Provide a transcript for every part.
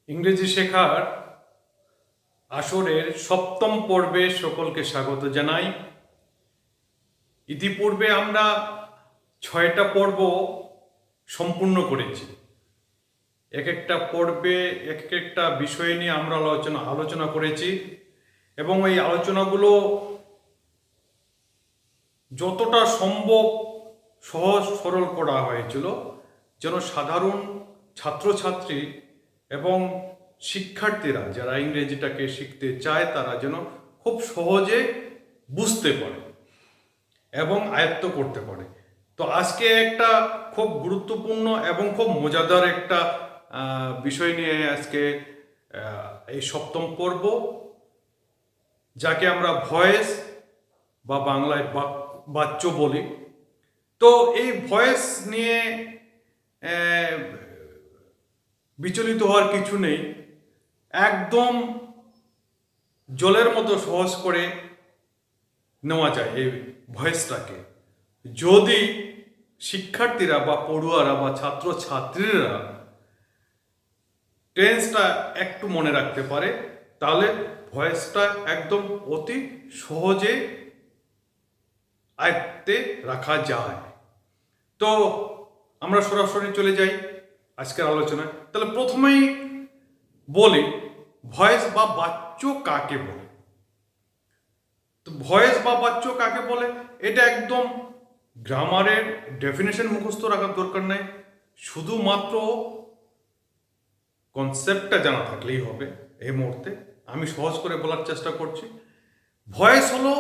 ইংরেজি শেখার আসরের সপ্তম পর্বে সকলকে স্বাগত জানাই। ইতিপূর্বে আমরা 6টা পর্ব সম্পূর্ণ করেছি। এক একটা পর্বে এক একটা বিষয় নিয়ে আমরা আলোচনা করেছি এবং এই আলোচনাগুলো যতটা সম্ভব সহজ সরল করা হয়েছিল, যেন সাধারণ ছাত্রছাত্রী এবং শিক্ষার্থীরা যারা ইংরেজিটাকে শিখতে চায় তারা যেন খুব সহজে বুঝতে পারে এবং আয়ত্ত করতে পারে। তো আজকে একটা খুব গুরুত্বপূর্ণ এবং খুব মজাদার একটা বিষয় নিয়ে আজকে এই সপ্তম পর্ব, যাকে আমরা ভয়েস বা বাংলায় বাচ্য বলি। তো এই ভয়েস নিয়ে বিচলিত হওয়ার কিছু নেই। একদম জলের মতো সহজ করে নেওয়া যায় এই ভয়েসটাকে, যদি শিক্ষার্থীরা বা পড়ুয়ারা বা ছাত্রছাত্রীরা টেন্সটা একটু মনে রাখতে পারে, তাহলে ভয়েসটা একদম অতি সহজে আয়ত্তে রাখা যায়। তো আমরা সরাসরি চলে যাই আজকের আলোচনায়। তাহলে প্রথমেই বলি, ভয়েস বা বাচ্য কাকে বলে। তো ভয়েস বা বাচ্য কাকে বলে, এটা একদম গ্রামারের ডেফিনেশন মুখস্থ রাখার দরকার নেই, শুধুমাত্র কনসেপ্টটা জানা থাকলেই হবে। এই মুহূর্তে আমি সহজ করে বলার চেষ্টা করছি। ভয়েস হলো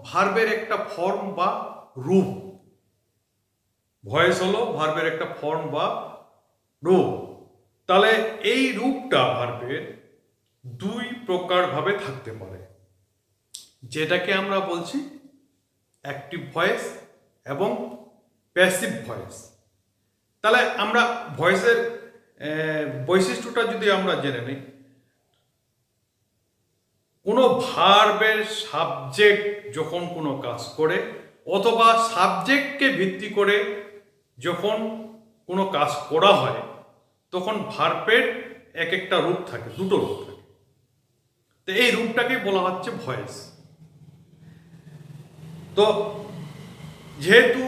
ভার্বের একটা ফর্ম বা রূপ। ভয়েস হলো ভার্বের একটা ফর্ম বা রূপ। তাহলে এই রূপটা ভার্বের দুই প্রকার ভাবে থাকতে পারে, যেটাকে আমরা বলছি অ্যাক্টিভ ভয়েস এবং প্যাসিভ ভয়েস। তাহলে আমরা ভয়েসের বৈশিষ্ট্যটা যদি আমরা জেনে নিই, কোনো ভার্বের সাবজেক্ট যখন কোনো কাজ করে অথবা সাবজেক্টকে ভিত্তি করে যখন কোনো কাজ করা হয়, তখন ভার্বের এক একটা রূপ থাকে, দুটো রূপ থাকে। তো এই রূপটাকে বলা হচ্ছে ভয়েস। তো যেহেতু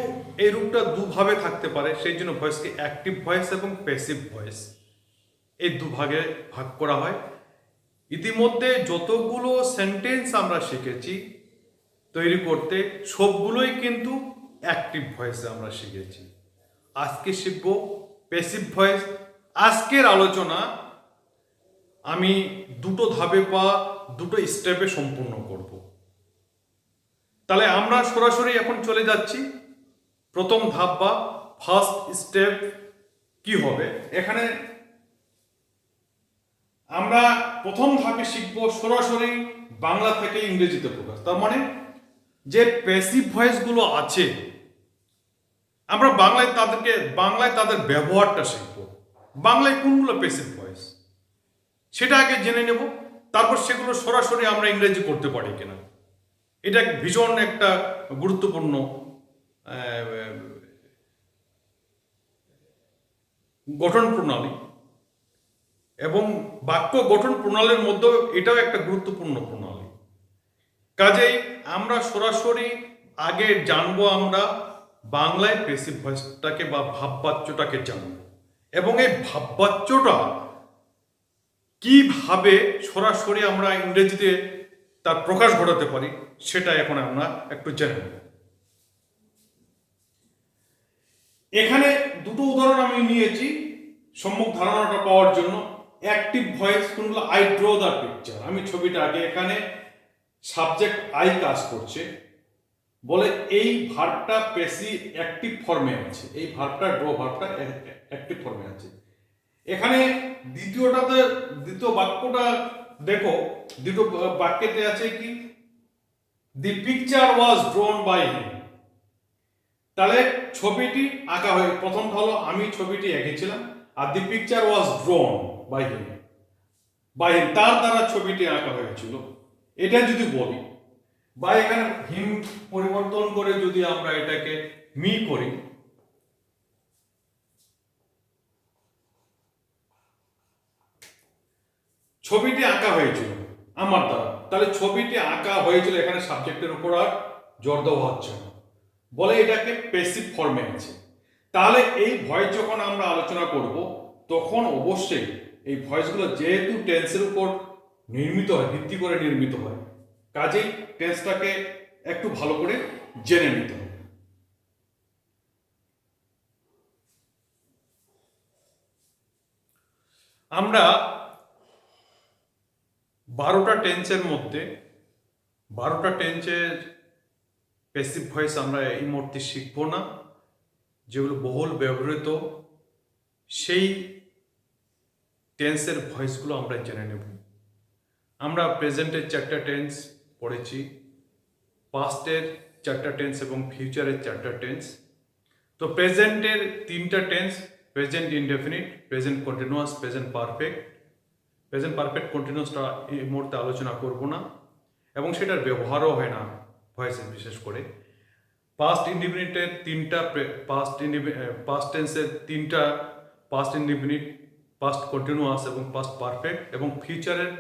এই রূপটা দুভাবে থাকতে পারে, সেই জন্য ভয়েসকে অ্যাক্টিভ ভয়েস এবং প্যাসিভ ভয়েস এই দুভাগে ভাগ করা হয়। ইতিমধ্যে যতগুলো সেন্টেন্স আমরা শিখেছি তৈরি করতে, সবগুলোই কিন্তু অ্যাক্টিভ ভয়েসে আমরা শিখেছি। আজকে শিখব প্যাসিভ ভয়েস। আজকের আলোচনা আমি দুটো ধাপে বা দুটো স্টেপে সম্পূর্ণ করব। তাহলে আমরা সরাসরি এখন চলে যাচ্ছি প্রথম ধাপ বা ফার্স্ট স্টেপ কি হবে। এখানে আমরা প্রথম ধাপে শিখব সরাসরি বাংলা থেকে ইংরেজিতে প্রকাশ। তার মানে যে প্যাসিভ ভয়েসগুলো আছে, আমরা বাংলায় তাদের ব্যবহারটা শিখব। বাংলায় কোনগুলো প্যাসিভ ভয়েস সেটা আগে জেনে নেব, তারপর সেগুলো সরাসরি আমরা ইংরেজি করতে পারি কিনা। এটা ভীষণ একটা গুরুত্বপূর্ণ গঠন প্রণালী, এবং বাক্য গঠন প্রণালীর মধ্যেও এটাও একটা গুরুত্বপূর্ণ প্রণালী। কাজেই আমরা সরাসরি আগে জানবো আমরা বাংলায় প্যাসিভ ভয়েসটাকে বা ভাববাচ্যটাকে জানবো, এবং এই ভাববাচ্যটা কিভাবে সরাসরি আমরা ইংরেজিতে তার প্রকাশ ঘটাতে পারি সেটা এখন আমরা একটু জেনে নেব। এখানে দুটো উদাহরণ আমি নিয়েছি সম্মুখ ধারণাটা পাওয়ার জন্য। অ্যাক্টিভ ভয়েস কোনগুলো, আই ড্র দ্য পিকচার, আমি ছবিটা আগে, এখানে সাবজেক্ট আই কাজ করছে বলে এই ভার্বটা প্যাসিভ অ্যাক্টিভ ফর্মে আছে, এই ভার্বটা ড্র ভার্বটা অ্যাক্টিভ ফর্মে আছে। এখানে দ্বিতীয় বাক্যটা দেখো, দ্বিতীয় বাক্যতে আছে কি, the picture was drawn by him. তাহলে ছবিটি আঁকা হয়, প্রথমটা হলো আমি ছবিটি এঁকেছিলাম, আর the picture was drawn by him, তার দ্বারা ছবিটি আঁকা হয়েছিল। এটা যদি বলি, বা এখানে হিম পরিবর্তন করে যদি আমরা এটাকে মি করি, ছবিটি আঁকা হয়েছিল আমার দ্বারা, তাহলে ছবিটি আঁকা হয়েছিল, এখানে সাবজেক্টের উপর আর জোর দেওয়া হচ্ছে না, বলে এটাকে প্যাসিভ ফর্মে আছে। তাহলে এই ভয়েস যখন আমরা আলোচনা করব তখন অবশ্যই এই ভয়েসগুলো যেহেতু টেন্সের উপর নির্মিত হয়, ভিত্তি করে নির্মিত হয়, কাজেই টেন্সটাকে একটু ভালো করে জেনে নিতে হবে। আমরা 12টা টেন্সের মধ্যে 12টা টেন্সের প্যাসিভ ভয়েস আমরা এই মুহূর্তে শিখব না, যেগুলো বহুল ব্যবহৃত সেই টেন্সের ভয়েসগুলো আমরা জেনে নেব। আমরা প্রেজেন্টের 4টা টেন্স পড়েছি, পাস্টের 4টা টেন্স এবং ফিউচারের 4টা টেন্স। তো প্রেজেন্টের 3টা tense, present indefinite, present continuous, present perfect. Present perfect কন্টিনিউয়াসটা এই মুহূর্তে আলোচনা করব না, এবং সেটার ব্যবহারও হয় না ভয়েসে বিশেষ করে। পাস্ট ইনডিফিনিটের 3টা পাস্ট টেন্সের 3টা পাস্ট ইনডিফিনিট, পাস্ট কন্টিনিউয়াস এবং পাস্ট পারফেক্ট, এবং ফিউচারের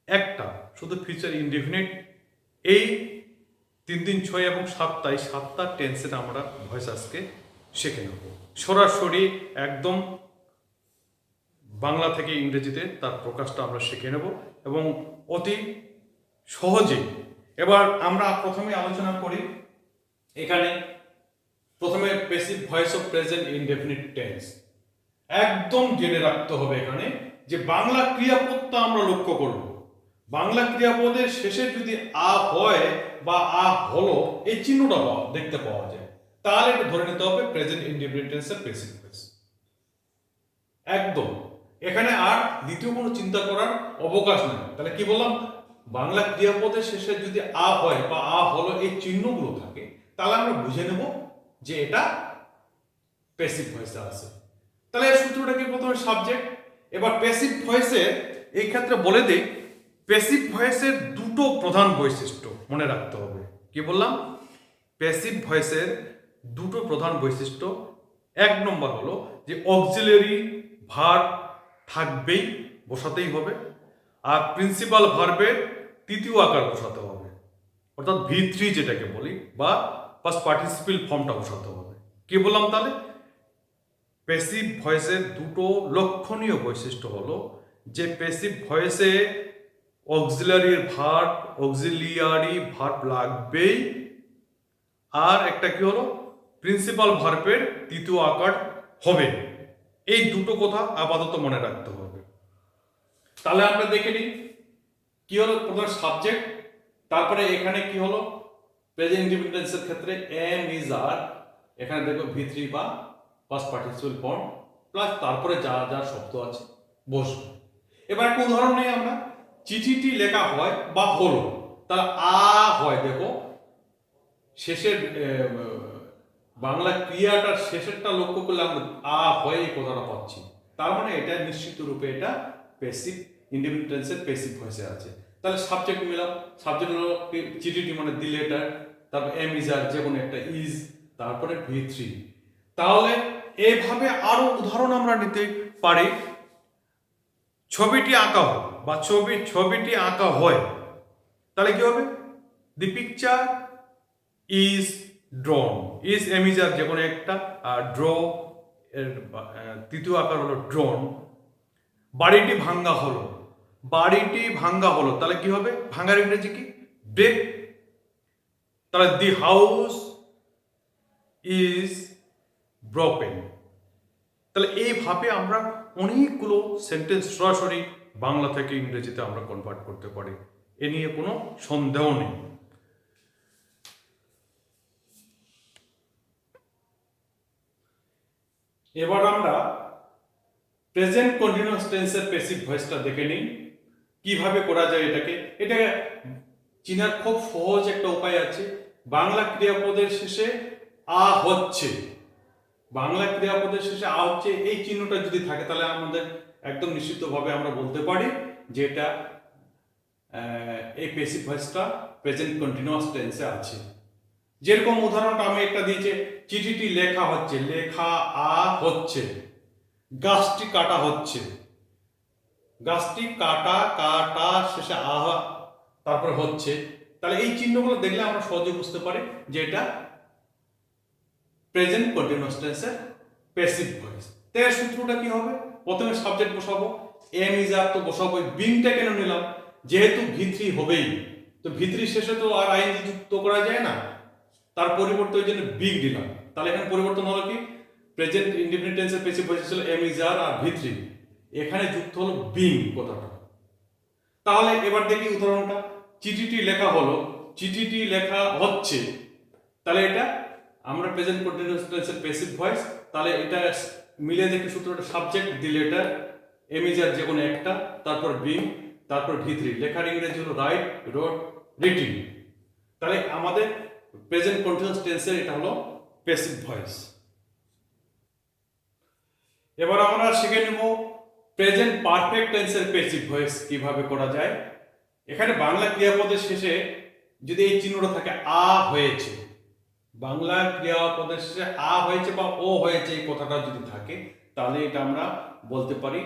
একটা শুধু ফিউচার ইনডিফিনিট। এই 3, 3, 6 এবং 7টা টেন্সের আমরা ভয়েস আজকে শিখে নেব, সরাসরি একদম বাংলা থেকে ইংরেজিতে তার প্রকাশটা আমরা শিখে নেব এবং অতি সহজে। এবার আমরা প্রথমে আলোচনা করি, এখানে প্রথমে passive voice of present indefinite tense. একদম জেনে রাখতে হবে এখানে যে বাংলা ক্রিয়াপদটা আমরা লক্ষ্য করব, বাংলা ক্রিয়াপদের শেষে যদি আ হয় বা আ হলো এই চিহ্নটা দেখতে পাওয়া যায়, তাহলে এটা ধরে নিতে হবে প্রেজেন্ট ইনডেফিনিট টেন্সের প্যাসিভ ভয়েস। একদম এখানে আর দ্বিতীয় কোনো চিন্তা করার অবকাশ নেই। তাহলে কি বললাম, বাংলা ক্রিয়াপদের শেষে যদি আ হয় বা আ হলো এই চিহ্নগুলো থাকে, তাহলে আমরা বুঝে নেব যে এটা প্যাসিভ ভয়েসে আছে। তাহলে এর সূত্রটা কি, প্রথমে সাবজেক্ট। এবার প্যাসিভ ভয়েসের এই ক্ষেত্রে বলে দেই, প্যাসিভ ভয়েসের 2টো প্রধান বৈশিষ্ট্য মনে রাখতে হবে। কি বললাম, প্যাসিভ ভয়েসের 2টো প্রধান বৈশিষ্ট্য। 1 নম্বর হলো যে অক্সিলারি ভার্ব থাকবেই, বসাতেই হবে, আর প্রিন্সিপাল ভার্বের 3য় আকার বসাতে হবে, অর্থাৎ V3 যেটাকে বলি, বা পাস্ট পার্টিসিপল ফর্মটা বসাতে হবে। কি বললাম তাহলে, প্যাসিভ ভয়েসের 2টো লক্ষণীয় বৈশিষ্ট্য হলো যে প্যাসিভ ভয়েসে অক্সিলারি ভার্ব লাগবেই, আর একটা কি হলো, প্রিন্সিপাল ভার্বের 3য় আকার হবে। এই 2টো কথা আপাতত মনে রাখতে হবে। তাহলে আমরা দেখে নিই কি হলো, প্রথমে সাবজেক্ট, তারপরে এখানে কি হলো, প্রেজেন্ট ইনডিফিনিট টেন্সের ক্ষেত্রে এম ইজ আর, এখানে দেখো V3 বা পাস্ট পার্টিসিপল ফর্ম প্লাস তারপরে যা যা শব্দ আছে বসবে। এবার একটা উদাহরণ নেই আমরা, চিঠিটি লেখা হয় বা হলো, তাহলে আ হয়, দেখো শেষের বাংলা ক্রিয়াটার শেষেরটা লক্ষ্য করলে আমরা আ হয় এই কথাটা পাচ্ছি, তার মানে এটা নিশ্চিত রূপে এটা প্যাসিভ ইনডিফিনিট টেন্সের প্যাসিভ ভয়েসে আছে। তাহলে সাবজেক্ট মিলাম, সাবজেক্ট হলো চিঠিটি মানে দি লেটার, তারপর এম ইজ আর যে কোনো একটা ইজ, তারপরে V3। তাহলে এইভাবে আরো উদাহরণ আমরা নিতে পারি। ছবিটি আঁকা হয় বা ছবিটি আঁকা হয়, তাহলে কি হবে, the picture is drawn, is am is are যে কোনো একটা, আর ড্র এর 3য় আকার হলো ড্রন। বাড়িটি ভাঙ্গা হলো, তাহলে কি হবে, ভাঙ্গার ইংরেজি কি, ব্রেক। তাহলে দি হাউস ইজ ব্রোকেন। তাহলে এইভাবে আমরা অনেকগুলো সেন্টেন্স সরাসরি বাংলা থেকে ইংরেজিতে আমরা কনভার্ট করতে পারি, এ নিয়ে কোনো সন্দেহ নেই। এবার আমরা প্রেজেন্ট কন্টিনিউয়াস টেন্সের প্যাসিভ ভয়েসটা দেখে নিই কিভাবে করা যায়। এটা চিনার খুব সহজ একটা উপায় আছে। বাংলা ক্রিয়াপদের শেষে আ হচ্ছে, এই চিহ্নটা যদি থাকে, তাহলে আমাদের একদম নিশ্চিতভাবে আমরা বলতে পারি যে এটা এই প্যাসিভ ভয়েসটা প্রেজেন্ট কন্টিনিউয়াস টেন্সে আছে। যেরকম উদাহরণটা আমি একটা দিয়েছি, চিঠিটি লেখা হচ্ছে, লেখা আ হচ্ছে, গাছটি কাটা হচ্ছে, গাছটি কাটা, কাটা শেষে আহা তারপরে হচ্ছে। তাহলে এই চিহ্নগুলো দেখলে আমরা সহজে বুঝতে পারি যে এটা প্রেজেন্ট কন্টিনিউয়াস টেন্সের প্যাসিভ ভয়েস। তাই এর সূত্রটা কি হবে? প্রথমে সাবজেক্ট বসাবো, এম ইজ আর তো বসাবো। বিংটা কেন নিলাম? যেহেতু ভি3 হবেই, তো ভি3 শেষে তো আর আইএনজি যুক্ত করা যায় না, তার পরিবর্তে ওই জন্য বিং দিলাম। তাহলে এখানে পরিবর্তন হলো কি, প্রেজেন্ট ইনডিফিনিট টেন্সের প্যাসিভ ভয়েস ছিল এম ইজ আর ভি3, এখানে যুক্ত হলো বিং কথাটা। তাহলে এবার দেখি উদাহরণটা, চিঠিটি লেখা হলো, চিঠিটি লেখা হচ্ছে, তাহলে এটা আমরা প্রেজেন্ট কন্টিনিউয়াস টেন্সের প্যাসিভ ভয়েস। তাহলে এটা মিলে দেখি সূত্রটা, subject the letter, am is are যে কোনো একটা, তারপর বিং, তারপর ভি3, লেখার ইংরেজি হলো রাইট, রোড, রিটিং। তাহলে আমাদের প্রেজেন্ট কন্টিনিউয়াস টেন্সের এটা হলো প্যাসিভ ভয়েস। এবার আমরা শিখে নেব প্রেজেন্ট পারফেক্ট টেন্সের প্যাসিভ ভয়েস কিভাবে করা যায়। এখানে বাংলা ক্রিয়াপদের শেষে যদি এই চিহ্নটা থাকে আ হয়েছে, বাংলা ক্রিয়াপদের শেষে আ হয়েছে বা ও হয়েছে এই কথাটা যদি থাকে, তাহলে এটা আমরা বলতে পারি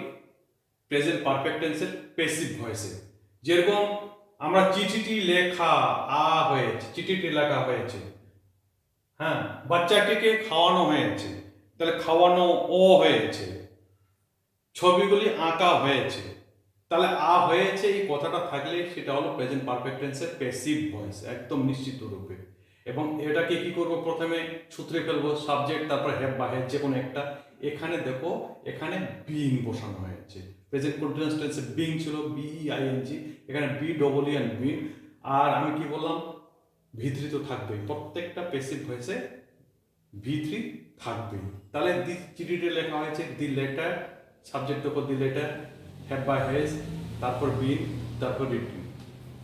প্রেজেন্ট পারফেক্ট টেন্সের প্যাসিভ ভয়েসে। যেরকম আমরা চিঠিটি লেখা, আ হয়েছে, চিঠিটি লেখা হয়েছে। হ্যাঁ, বাচ্চাটিকে খাওয়ানো হয়েছে, তাহলে খাওয়ানো ও হয়েছে। ছবিগুলি আঁকা হয়েছে, তাহলে আ হয়েছে এই কথাটা থাকলে সেটা হলো প্রেজেন্ট পারফেক্ট টেন্সের প্যাসিভ ভয়েস, একদম নিশ্চিত রূপে। এবং এটাকে কি করব, প্রথমে সূত্রে ফেলবো সাবজেক্ট, তারপর হ্যাভ বা হ্যাজ যে কোনো একটা। এখানে দেখো, এখানে বিং বসানো হয়েছে। প্রেজেন্ট কন্টিনিউয়াস টেন্সে বিং ছিল বিইআইএনজি, এখানে B double E and being. আর আমি কি বললাম, ভি3 তো থাকবে, প্রত্যেকটা প্যাসিভ ভয়েসে ভি3 থাকবে। তাহলে দি চিঠিতে লেখা হয়েছে দি লেটার, সাবজেক্ট দেখো দি লেটার, হ্যাভ বা হ্যাজ, তারপর বিন, তারপর রিটিং,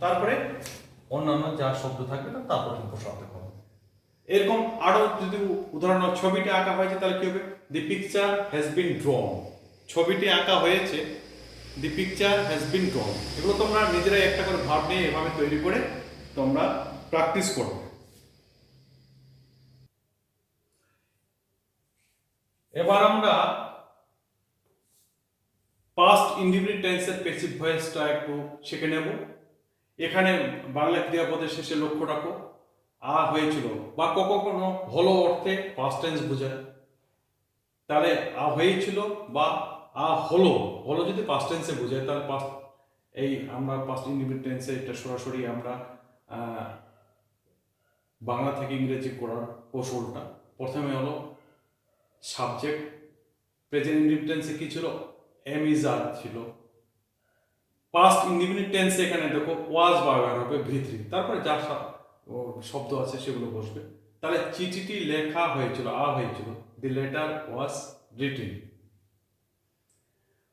তারপরে অন্যান্য যা শব্দ থাকবে তারপর বসাতে হবে। এরকম আরো যদি উদাহরণ, ছবিটি আঁকা হয়েছে, তাহলে কি হবে, দি পিকচার হ্যাজ বিন ড্রন। ছবিটি আঁকা হয়েছে, দি পিকচার হ্যাজ বিন ড্রন। এগুলো তোমরা নিজেরাই একটা করে ভাব নিয়ে এভাবে তৈরি করে তোমরা প্র্যাকটিস করো। এবার আমরা পাস্ট ইনডিফিনিট টেন্সের প্যাসিভ ভয়েসটা একটু শিখে নেব। এখানে বাংলা ক্রিয়াপদের শেষে লক্ষ্য রাখো আ হয়েছিল বা কখনো হলো অর্থে পাস্ট টেন্স বোঝায়। তাহলে আ হয়েছিল বা আ হলো, হলো যদি পাস্ট টেন্সে বোঝায়, তাহলে পাস্ট, এই আমরা পাস্ট ইনডিফিনিট টেন্সে এটা সরাসরি আমরা বাংলা থেকে ইংরেজি করার কৌশলটা, প্রথমে হলো সাবজেক্ট, প্রেজেন্ট ইনডিফিনিট টেন্সে কি ছিল, এম ইজ আর ছিল। পাস্ট ইনডিফিনিট টেন্সে এখানে দেখো ওয়াজ ব্যবহার হবে ভি3, তারপরে যা শব্দ আছে সেগুলো বসবে। তাহলে চিঠিটি লেখা হয়েছিল, আ হয়েছিল, দি লেটার ওয়াজ রিটেন।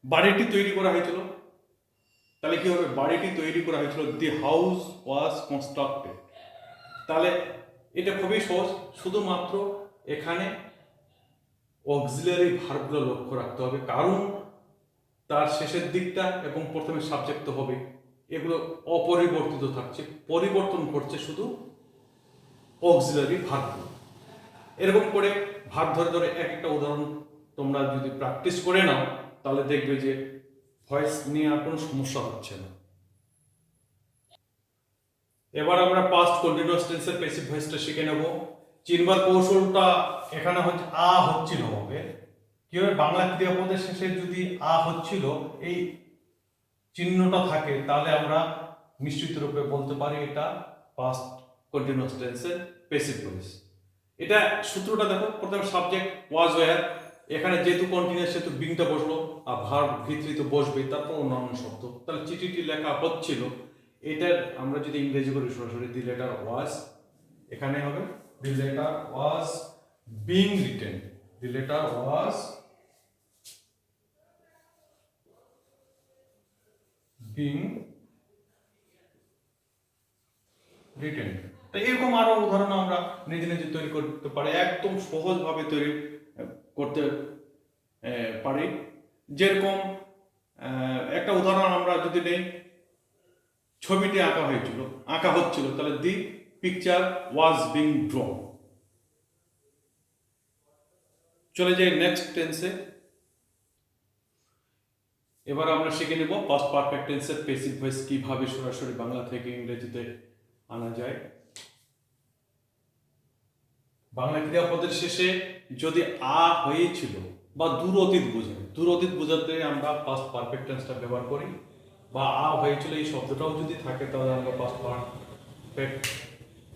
বাড়িটি তৈরি করা হয়েছিল, তাহলে কি হবে, বাড়িটি তৈরি করা হয়েছিল, দি হাউস ওয়াজ কনস্ট্রাক্টেড। তাহলে এটা খুবই সহজ, শুধুমাত্র এখানে অক্সিলারি ভার্বগুলো লক্ষ্য রাখতে হবে, কারণ তার শেষের দিকটা এবং প্রথমে সাবজেক্ট তো হবে, এগুলো অপরিবর্তিত থাকছে, পরিবর্তন করছে শুধু অক্সিলারি ভার্ব। এরকম করে ভাগ ধরে ধরে এক একটা উদাহরণ তোমরা যদি প্র্যাকটিস করে নাও, তাহলে দেখবে যে ভয়েস নিয়ে আর কোনো সমস্যা হচ্ছে না। এবার আমরা পাস্ট কন্টিনিউয়াস টেন্সের প্যাসিভ ভয়েসটা শিখে নেব। চিনবার কৌশলটা এখানে হচ্ছে আ হচ্ছিল হবে কি হবে, বাংলা ক্রিয়াপদের শেষে যদি আ হচ্ছিল এই চিহ্নটা থাকে, তাহলে আমরা নিশ্চিত রূপে বলতে পারি এটা পাস্ট কন্টিনিউয়াস টেন্সের প্যাসিভ ভয়েস। এটা সূত্রটা দেখো, প্রথমে সাবজেক্ট ওয়াজ ওয়্যার, এখানে যেহেতু কন্টিনিউয়াস সেহেতু বিংটা বসলো, আর ভার্ব ভি3 তো বসবেই, তারপর অন্যান্য শব্দ। তাহলে চিঠিটি লেখা হচ্ছিল, এটার আমরা যদি ইংরেজি করি সরাসরি, দি লেটার ওয়াজ, এখানে হবে the letter was being written, the letter was being written. তো এরকম আরো উদাহরণ আমরা নিজে নিজে তৈরি করতে পারি, একদম সহজভাবে তৈরি করতে পারি। যেরকম একটা উদাহরণ আমরা যদি নেই, ছবিটি আঁকা হয়েছিল, আঁকা হচ্ছিল, তাহলে দি পিকচার ওয়াজ বিং ড্রন। চলে যাই নেক্সট টেন্সে। এবার আমরা শিখে নেব পাস্ট পারফেক্ট টেন্সের প্যাসিভ ভয়েস কিভাবে সরাসরি বাংলা থেকে ইংরেজিতে আনা যায়। বাংলা ক্রিয়াপদের শেষে যদি আ হয়েছিল বা দূর অতীত বোঝায়, দূর অতীত বোঝাতে আমরা পাস্ট পারফেক্ট টেন্সটা ব্যবহার করি, বা আ হয়েছিল এই শব্দটাও যদি থাকে তাহলে আমরা পাস্ট পারফেক্ট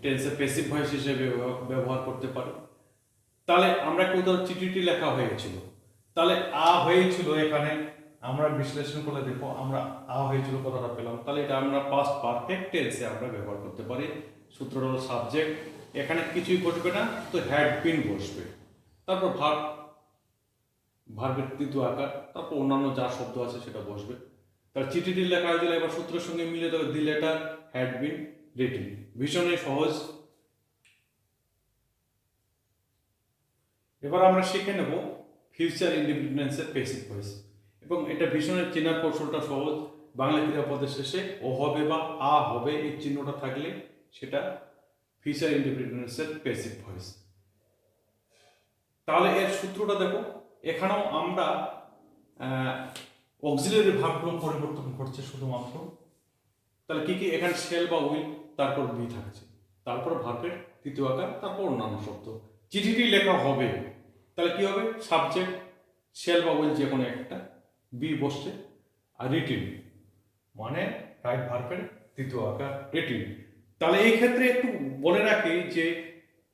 টেন্সের প্যাসিভ ভয়েস হিসেবে ব্যবহার করতে পারি। তাহলে আমরা কেউ ধর চিঠিটি লেখা হয়েছিল, তাহলে আ হয়েছিল, এখানে আমরা বিশ্লেষণ করে দেখো আমরা আ হয়েছিল কথাটা পেলাম, তাহলে এটা আমরা পাস্ট পারফেক্ট টেন্সে আমরা ব্যবহার করতে পারি। সূত্রটা হলো সাবজেক্ট, এখানে কিছুই ঘটবে না, তো হ্যাড বিন বসবে, তারপর ভার্বের তৃতীয় আকার, তারপর অন্যান্য যা শব্দ আছে সেটা বসবে। তার চিঠিটি লেখা হয়েছিল, এবার সূত্রের সঙ্গে মিলে দেবে the letter had been written. ভীষণই সহজ। এবার আমরা শিখে নেব ফিউচার ইন্ডিপেন্ডেন্সের প্যাসিভ ভয়েস, এবং এটা ভীষণের চেনার কৌশলটা সহজ। বাংলা ক্রিয়াপদের শেষে ও হবে বা আ হবে এই চিহ্নটা থাকলে সেটা ফিউচার ইন্ডিপেন্ডেন্সের প্যাসিভ ভয়েস। তাহলে এর সূত্রটা দেখো, এখানেও আমরা অক্সিলারি ভার্বগুলো পরিবর্তন করছে শুধুমাত্র। তাহলে কি কি, এখানে শেল বা উইল, তারপর বি থাকছে, তারপর ভার্বের তৃতীয় আকার, তারপর অন্যান্য শব্দ। চিঠিটি লেখা হবে, তাহলে কি হবে, সাবজেক্ট শেল বা উইল যে কোনো একটা, বি বসছে, আর রিটিন মানে রাইট ভার্বের তৃতীয় আকার রিটিন। তাহলে এই ক্ষেত্রে একটু বলে রাখি যে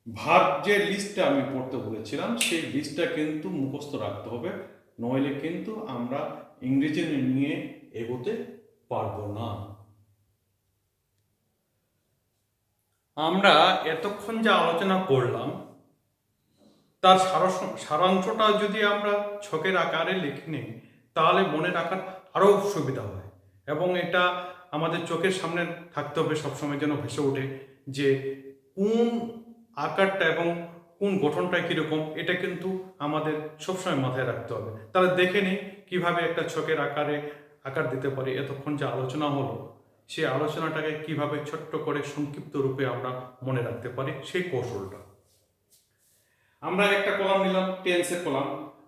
ভার্ব যে লিস্টটা আমি পড়তে বলেছিলাম সেই লিস্টটা কিন্তু মুখস্থ রাখতে হবে, নইলে কিন্তু আমরা ইংরেজি নিয়ে এগোতে পারবো না। আমরা এতক্ষণ যা আলোচনা করলাম তার সারাংশটা যদি আমরা ছকের আকারে লিখে নিই তাহলে মনে রাখার আরও সুবিধা হয়, এবং এটা আমাদের চোখের সামনে থাকতে হবে সবসময়, যেন ভেসে ওঠে যে কোন আকারটা এবং কোন গঠনটা কীরকম, এটা কিন্তু আমাদের সবসময় মাথায় রাখতে হবে। তাহলে দেখে নিই কীভাবে একটা ছকের আকার দিতে পারি। এতক্ষণ যে আলোচনা হলো সেই আলোচনাটাকে কিভাবে ছোট্ট করে সংক্ষিপ্ত রূপে আমরা মনে রাখতে পারি সেই কৌশলটা। আমরা একটা কলাম নিলাম, টেন্সের কলাম।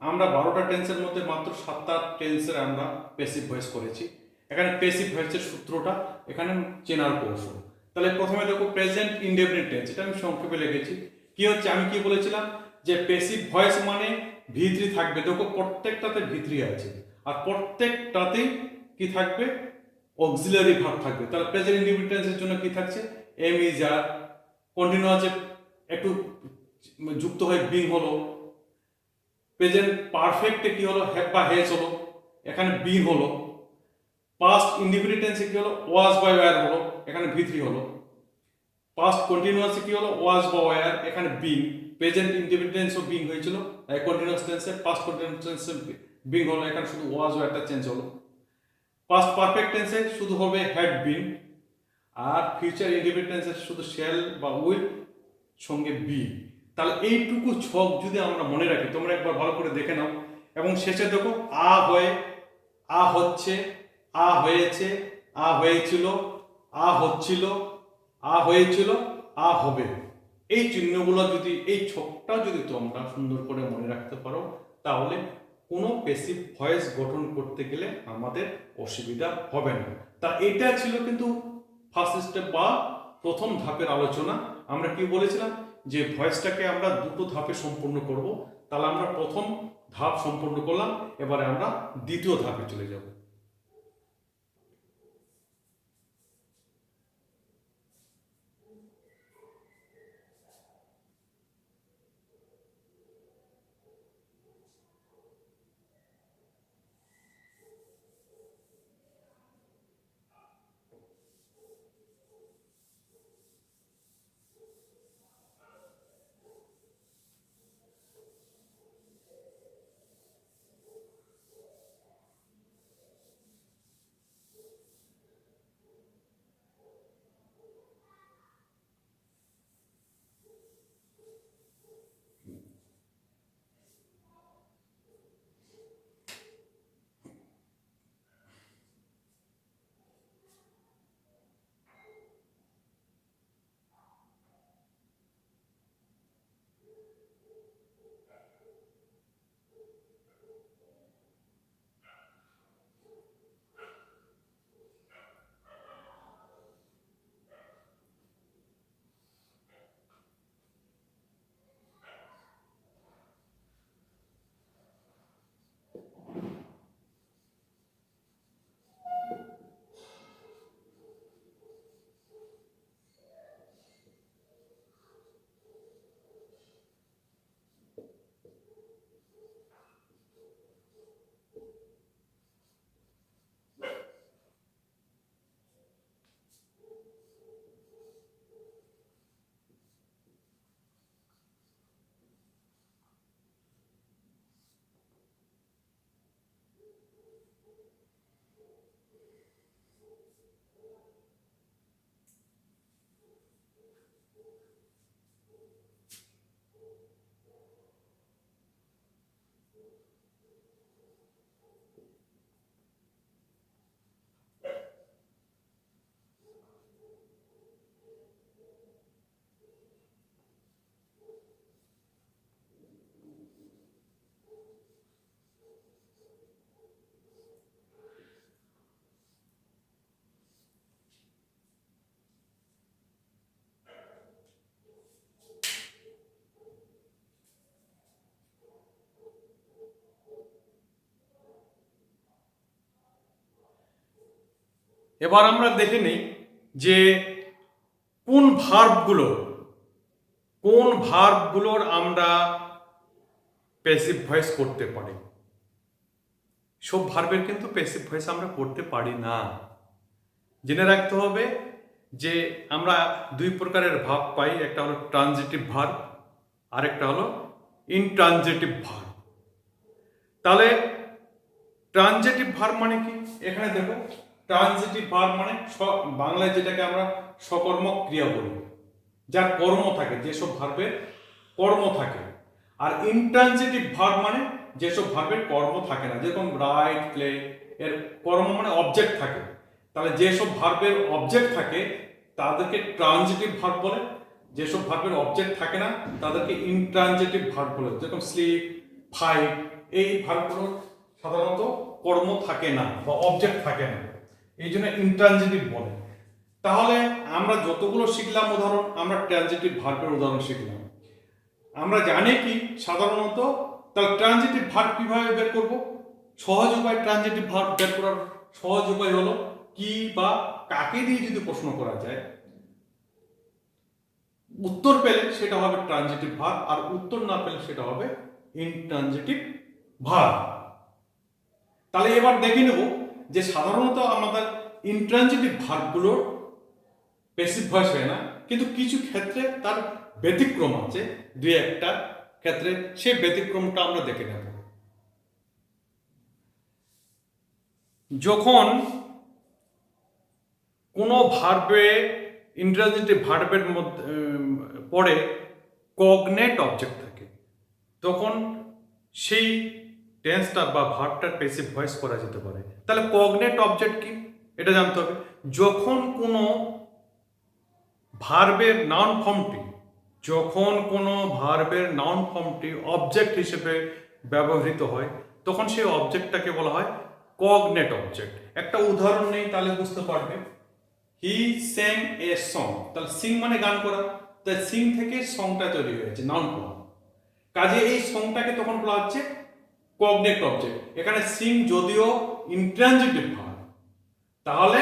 আমরা 12টা টেন্সের মধ্যে মাত্র 7টা টেন্সের আমরা প্যাসিভ ভয়েস করেছি। এখানে প্যাসিভ ভয়েসের সূত্রটা এখানে চেনার কৌশল। তাহলে প্রথমে দেখো প্রেজেন্ট ইনডেফিনিট টেন্স, এটা আমি সংক্ষেপে লিখেছি। কি হচ্ছে, আমি কি বলেছিলাম যে প্যাসিভ ভয়েস মানে ভিত্রি থাকবে, দেখো প্রত্যেকটাতে ভিত্রি আছে, আর প্রত্যেকটাতেই কি থাকবে, অক্সিলারি ভার্ব থাকবে। তাহলে প্রেজেন্ট ইনডেফিনিট টেন্সের জন্য কি থাকছে, এম ইজ আর, কন্টিনিউয়াসে একটু যুক্ত হয়ে বিং হলো, প্রেজেন্ট পারফেক্টে কি হলো, হ্যাভ বা হ্যাজ হলো, এখানে বিং হলো, পাস্ট ইনডিফিনিট টেন্সে কি হলো, ওয়াজ বা ওয়্যার হলো, এখানে ভিত্রি হলো, পাস্ট কন্টিনিউয়াসে কি হলো, ওয়াজ বা ওয়্যার, এখানে বিং, প্রেজেন্ট ইনডিফিনিট টেন্সও বিং হয়েছিল, কন্টিনিউয়াস টেন্সে পাস্ট কন্টিনিউয়াস টেন্সে বিং হলো, এখানে শুধু ওয়াজ ওয়্যারটা চেঞ্জ হলো। পাস্ট পারফেক্ট টেন্সে শুধু হবে হ্যাড বিন, আর ফিউচার ইনডিফিনিট টেন্সে শুধু শ্যাল বা উইল সঙ্গে বি। তাহলে এইটুকু ছক যদি আমরা মনে রাখি, তোমরা একবার ভালো করে দেখে নাও, এবং শেষে দেখো আ হয়ে, আ হচ্ছে, আ হয়েছে, আ হয়েছিল, আ হচ্ছিল, আ হয়েছিল, আ হবে, এই চিহ্নগুলো যদি, এই ছকটা যদি তোমরা সুন্দর করে মনে রাখতে পারো তাহলে কোনো প্যাসিভ ভয়েস গঠন করতে গেলে আমাদের অসুবিধা হবে না। তা এটা ছিল কিন্তু ফার্স্ট স্টেপ বা প্রথম ধাপের আলোচনা। আমরা কি বলেছিলাম যে ভয়েসটাকে আমরা দুটো ধাপে সম্পূর্ণ করব। তাহলে আমরা প্রথম ধাপ সম্পূর্ণ করলাম, এবারে আমরা দ্বিতীয় ধাপে চলে যাব। এবার আমরা দেখে নিই যে কোন ভার্বগুলোর আমরা প্যাসিভ ভয়েস করতে পারি। সব ভার্বের কিন্তু প্যাসিভ ভয়েস আমরা করতে পারি না। জেনে রাখতে হবে যে আমরা দুই প্রকারের ভার্ব পাই, একটা হলো ট্রানজিটিভ ভার্ব আর একটা হলো ইনট্রানজিটিভ ভার্ব। তাহলে ট্রানজিটিভ ভার্ব মানে কি? এখানে দেখো, ট্রানজিটিভ ভার্ব মানে বাংলায় যেটাকে আমরা সকর্মক ক্রিয়া বলি, যার কর্ম থাকে, যেসব ভার্বের কর্ম থাকে। আর ইনট্রানজিটিভ ভার্ব মানে যেসব ভার্বের কর্ম থাকে না, যেরকম রাইট, প্লে, এর কর্ম মানে অবজেক্ট থাকে। তাহলে যেসব ভার্বের অবজেক্ট থাকে তাদেরকে ট্রানজিটিভ ভার্ব বলে, যেসব ভার্বের অবজেক্ট থাকে না তাদেরকে ইনট্রানজিটিভ ভার্ব বলে। যেরকম স্লিপ, ফাইট, এই ভার্বগুলোর সাধারণত কর্ম থাকে না বা অবজেক্ট থাকে না, এই জন্য ইনট্রানজিটিভ বলে। তাহলে আমরা যতগুলো শিখলাম উদাহরণ, আমরা ট্রানজিটিভ ভার্বের উদাহরণ শিখলাম। আমরা জানি কি সাধারণত, তাহলে ট্রানজিটিভ ভার্ব কিভাবে বের করব? সহজ উপায় ট্রানজিটিভ ভার্ব বের করার সহজ উপায় হলো কি বা কাকে দিয়ে যদি প্রশ্ন করা যায়, উত্তর পেলে সেটা হবে ট্রানজিটিভ ভার্ব, আর উত্তর না পেলে সেটা হবে ইনট্রানজিটিভ ভার্ব। তাহলে এবার দেখে নেব যে সাধারণত আমাদের ইনট্রানজিটিভ ভার্বগুলোর প্যাসিভ ভয়েস হয় না, কিন্তু কিছু ক্ষেত্রে তার ব্যতিক্রম আছে, দুই একটা ক্ষেত্রে। সেই ব্যতিক্রমটা আমরা দেখে নেব। যখন কোনো ভার্বে, ইন্ট্রানজিটিভ ভার্বের মধ্যে পরে কগনেট অবজেক্ট থাকে, তখন সেই টেন্সটা বা ভার্বটার প্যাসিভ ভয়েস করা যেতে পারে। তাহলে কগনেট অবজেক্ট কি এটা জানতে হবে। যখন কোনো ভার্বের নাউন ফর্মটি অবজেক্ট হিসেবে ব্যবহৃত হয়, তখন সেই অবজেক্টটাকে বলা হয় কগনেট অবজেক্ট। একটা উদাহরণ নেই, তাহলে বুঝতে পারবে। হি স্যাং এ সং, তাহলে সিং মানে গান করা, তাই সিং থেকে সংটা তৈরি হয়েছে, নাউন ফর্ম। কাজে এই সংটাকে তখন বলা হচ্ছে কগনেট অবজেক্ট। এখানে সিং যদিও ইনট্রানজিটিভ ভার্ব, তাহলে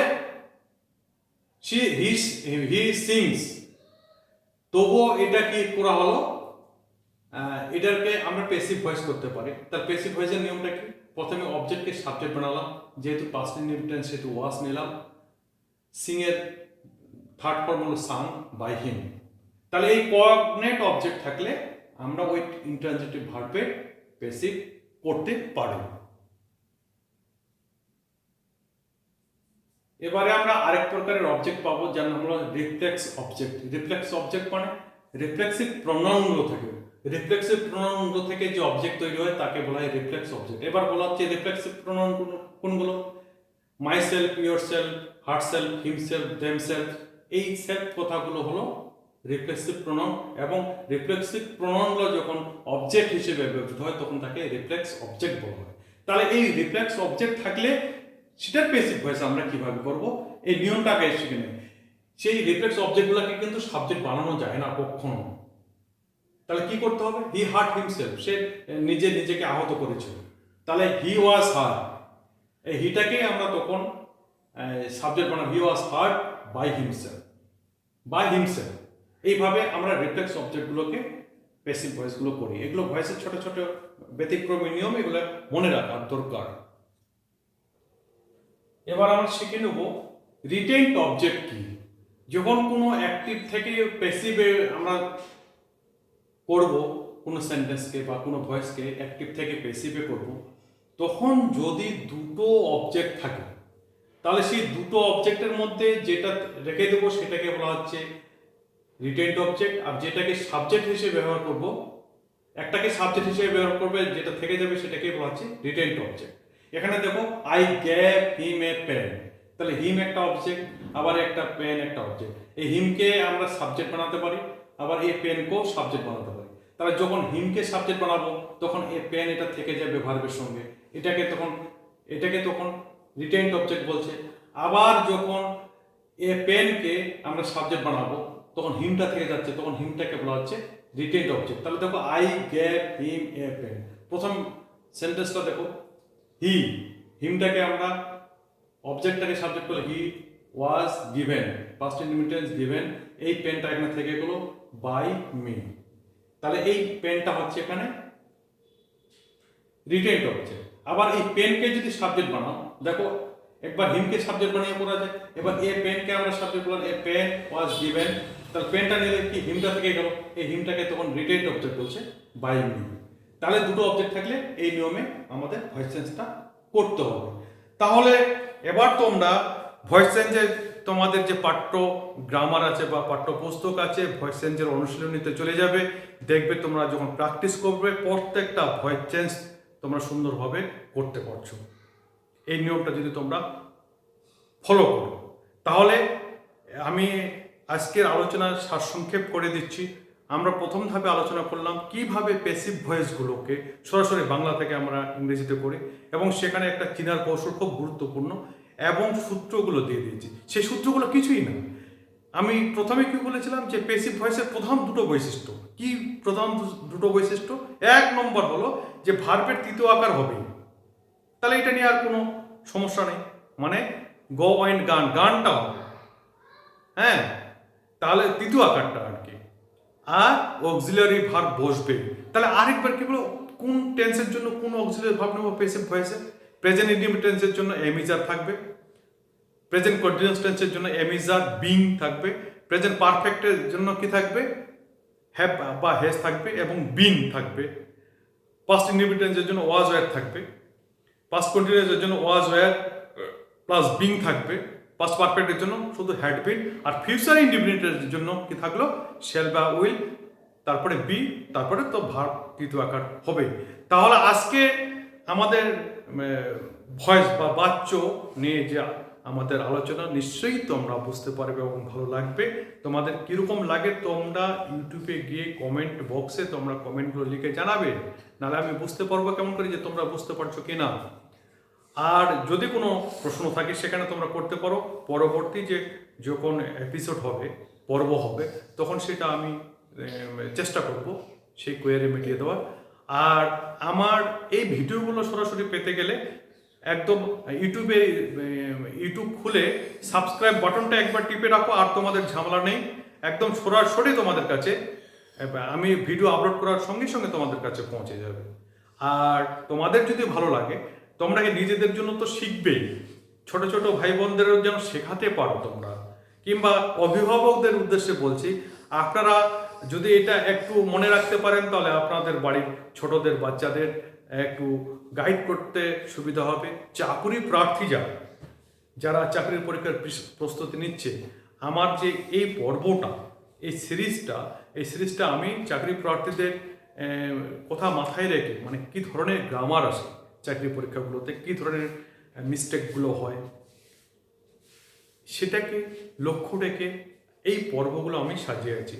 হি সিংস, তবুও এটা কি করা হলো, এটাকে আমরা প্যাসিভ ভয়েস করতে পারি। তার প্যাসিভ ভয়েসের নিয়মটা কি? প্রথমে অবজেক্টকে সাবজেক্ট বানালাম, যেহেতু পাস্ট ইনডিফিনিট সেহেতু ওয়াজ নিলাম। সিং এর থার্ড ফর্ম হলো সাং বাই হিম। তাহলে এই কগনেট অবজেক্ট থাকলে আমরা ওই ইনট্রানজিটিভ ভার্বে প্যাসিভ করতে পারি। এবারে আমরা আরেক প্রকারের অবজেক্ট পাবো, যার নাম হলো রিফ্লেক্স অবজেক্ট। রিফ্লেক্স অবজেক্ট মানে রিফ্লেক্সিভ প্রোনাউনগুলো থাকে, রিফ্লেক্সিভ প্রোনাউনগুলো থেকে যে অবজেক্ট তৈরি হয় তাকে বলা হয় রিফ্লেক্স অবজেক্ট। এবার বলা হচ্ছে রিফ্লেক্সিভ প্রোনাউন কোনগুলো? My self, your self, her self, him self, them self, এই সেলফ কথাগুলো হলো রিফ্লেক্সিভ প্রোনাউন। এবং রিফ্লেক্সিভ প্রোনাউনগুলো যখন অবজেক্ট হিসেবে ব্যবহৃত হয় তখন তাকে রিফ্লেক্স অবজেক্ট বলা হয়। তাহলে এই রিফ্লেক্স অবজেক্ট থাকলে সেটার প্যাসিভ ভয়েস আমরা কিভাবে করব, এই নিয়মটা আগে শিখে নেই। সেই রিফ্লেক্স অবজেক্টগুলোকে কিন্তু সাবজেক্ট বানানো যায় না কখনো। তাহলে কি করতে হবে? হি হার্ট হিমসেলফ, সে নিজেকে আহত করেছিল। তাহলে হি ওয়াজ হার্ট, এই হিটাকে আমরা তখন সাবজেক্ট বানাবো, হি ওয়াজ হার্ট বাই হিমসেলফ, এইভাবে আমরা রিফ্লেক্স অবজেক্টগুলোকে প্যাসিভ ভয়েসগুলো করি। এগুলো ভয়েসের ছোট ছোট ব্যতিক্রমী নিয়ম, এগুলো মনে রাখার দরকার। এবার আমরা শিখে নেব রিটেইনড অবজেক্ট কি। যখন কোনো অ্যাক্টিভ থেকে প্যাসিভে আমরা করব, কোনো সেন্টেন্সকে বা কোনো ভয়েসকে অ্যাক্টিভ থেকে প্যাসিভে করব, তখন যদি দুটো অবজেক্ট থাকে তাহলে সেই দুটো অবজেক্টের মধ্যে যেটা রেখে দেবো সেটাকে বলা হচ্ছে রিটেইনড অবজেক্ট। আর যেটাকে সাবজেক্ট হিসেবে ব্যবহার করব, একটাকে সাবজেক্ট হিসেবে ব্যবহার করবে, যেটা থেকে যাবে সেটাকে বলা হচ্ছে রিটেইনড অবজেক্ট। এখানে দেখো, I gave him a pen, তাহলে হিম একটা অবজেক্ট, আবার একটা পেন একটা অবজেক্ট। এই হিমকে আমরা সাবজেক্ট বানাতে পারি, আবার এই পেনকেও সাবজেক্ট বানাতে পারি। তাহলে যখন হিমকে সাবজেক্ট বানাবো তখন এই পেন এটা থেকে যাবে ভার্বের সঙ্গে, এটাকে তখন রিটেইনড অবজেক্ট বলছে। আবার যখন এ পেনকে আমরা সাবজেক্ট বানাবো তখন হিমটা থেকে যাচ্ছে, তখন হিমটাকে বলা হচ্ছে রিটেইনড অবজেক্ট। তাহলে দেখো, I gave him a pen, প্রথম সেন্টেন্সটা দেখো, হিমটাকে আমরা অবজেক্টটাকে সাবজেক্ট করলে he, was given, past independence given, এই পেনটা এখানে থেকে গেল বাই মি। তাহলে এই পেনটা হচ্ছে এখানে রিটেন্ড অবজেক্ট। আবার এই পেনকে যদি সাবজেক্ট বানাও, দেখো একবার হিমকে সাবজেক্ট বানিয়ে করা যায়, এবার এ পেনকে আমরা সাবজেক্ট বললাম, এ পেন ওয়াজ গিভেন, তাহলে পেনটা নিলে কি হিমটা থেকে গেল, এই হিমটাকে তখন রিটেন্ড অবজেক্ট বলছে বাই মি। তাহলে দুটো অবজেক্ট থাকলে এই নিয়মে আমাদের ভয়েস চেঞ্জটা করতে হবে। তাহলে এবার তোমরা ভয়েস চেঞ্জের তোমাদের যে পাঠ্য গ্রামার আছে বা পাঠ্যপুস্তক আছে, ভয়েস চেঞ্জের অনুশীলনীতে চলে যাবে, দেখবে তোমরা যখন প্র্যাকটিস করবে প্রত্যেকটা ভয়েস চেঞ্জ তোমরা সুন্দরভাবে করতে পারছো। এই নিয়মটা যদি তোমরা ফলো করো, তাহলে আমি আজকের আলোচনার সারসংক্ষেপ করে দিচ্ছি। আমরা প্রথম ধাপে আলোচনা করলাম কিভাবে প্যাসিভ ভয়েসগুলোকে সরাসরি বাংলা থেকে আমরা ইংরেজিতে করি, এবং সেখানে একটা চেনার কৌশল খুব গুরুত্বপূর্ণ, এবং সূত্রগুলো দিয়ে দিয়েছি। সেই সূত্রগুলো কিছুই না, আমি প্রথমে কি বলেছিলাম যে প্যাসিভ ভয়েসের প্রধান দুটো বৈশিষ্ট্য। কি প্রধান দুটো বৈশিষ্ট্য? এক নম্বর হলো যে ভার্বের তৃতীয় আকার হবেই, তাহলে এটা নিয়ে আর কোনো সমস্যা নেই, মানে গো অ্যান্ড গান, গানটা হবে, হ্যাঁ, তাহলে তৃতীয় আকারটা আর কি। আর অক্সিলারি ভার্ব বসবে। তাহলে আরেকবার কি বলো, কোন টেন্সের জন্য কোন অক্সিলারি ভার্ব নেব প্যাসিভ ভয়েসে? প্রেজেন্ট ইনডিফিনিট টেন্সের জন্য এম ইজ আর থাকবে, প্রেজেন্ট কন্টিনিউয়াস টেন্সের জন্য এম ইজ আর বিং থাকবে, প্রেজেন্ট পারফেক্টের জন্য কি থাকবে, হ্যাভ বা হ্যাজ থাকবে এবং বিন থাকবে, পাস্ট ইনডিফিনিট টেন্সের জন্য ওয়াজ ওয়্যার থাকবে, পাস্ট কন্টিনিউয়াসের জন্য ওয়াজ ওয়্যার প্লাস বিং থাকবে, পাস্ট পারফেক্টের জন্য শুধু হ্যাড বিন, আর ফিউচার ইনডিফিনিটের জন্য কি থাকলো, শ্যাল বা উইল, তারপরে বি, তারপরে তো ভার্ব তৃতীয় আকার হবে। তাহলে আজকে আমাদের ভয়েস বা বাচ্য নিয়ে যে আমাদের আলোচনা নিশ্চয়ই তোমরা বুঝতে পারবে এবং ভালো লাগবে। তোমাদের কীরকম লাগে তোমরা ইউটিউবে গিয়ে কমেন্ট বক্সে তোমরা কমেন্টগুলো লিখে জানাবে, নাহলে আমি বুঝতে পারবো কেমন করে যে তোমরা বুঝতে পারছো কি না। আর যদি কোনো প্রশ্ন থাকে সেখানে তোমরা করতে পারো, পরবর্তী যে যখন এপিসোড হবে, পর্ব হবে, তখন সেটা আমি চেষ্টা করব সেই কোয়েরি মিটিয়ে দেওয়ার। আর আমার এই ভিডিওগুলো সরাসরি পেতে গেলে একদম ইউটিউব খুলে সাবস্ক্রাইব বাটনটা একবার টিপে রাখো, আর তোমাদের ঝামেলা নেই, একদম সরাসরি তোমাদের কাছে আমি ভিডিও আপলোড করার সঙ্গে সঙ্গে তোমাদের কাছে পৌঁছে যাবে। আর তোমাদের যদি ভালো লাগে, তোমরা নিজেদের জন্য তো শিখবেই, ছোট ছোট ভাই বোনদেরও যেন শেখাতে পারো তোমরা, কিংবা অভিভাবকদের উদ্দেশ্যে বলছি, আপনারা যদি এটা একটু মনে রাখতে পারেন তাহলে আপনাদের বাড়ির ছোটদের বাচ্চাদের একটু গাইড করতে সুবিধা হবে। চাকরি প্রার্থী যারা চাকরির পরীক্ষার প্রস্তুতি নিচ্ছে, আমার যে এই পর্বটা, এই সিরিজটা আমি চাকরি প্রার্থীদের কথা মাথায় রেখে, মানে কী ধরনের গ্রামার আসে চাকরি পরীক্ষাগুলোতে, কী ধরনের মিস্টেকগুলো হয়, সেটাকে লক্ষ্য রেখে এই পর্বগুলো আমি সাজিয়েছি।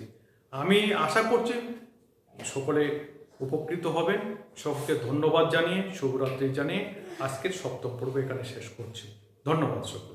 আমি আশা করছি সকলে উপকৃত হবেন। সকলকে ধন্যবাদ জানিয়ে, শুভরাত্রি জানিয়ে আজকের সপ্তম পর্ব এখানে শেষ করছি। ধন্যবাদ সকল।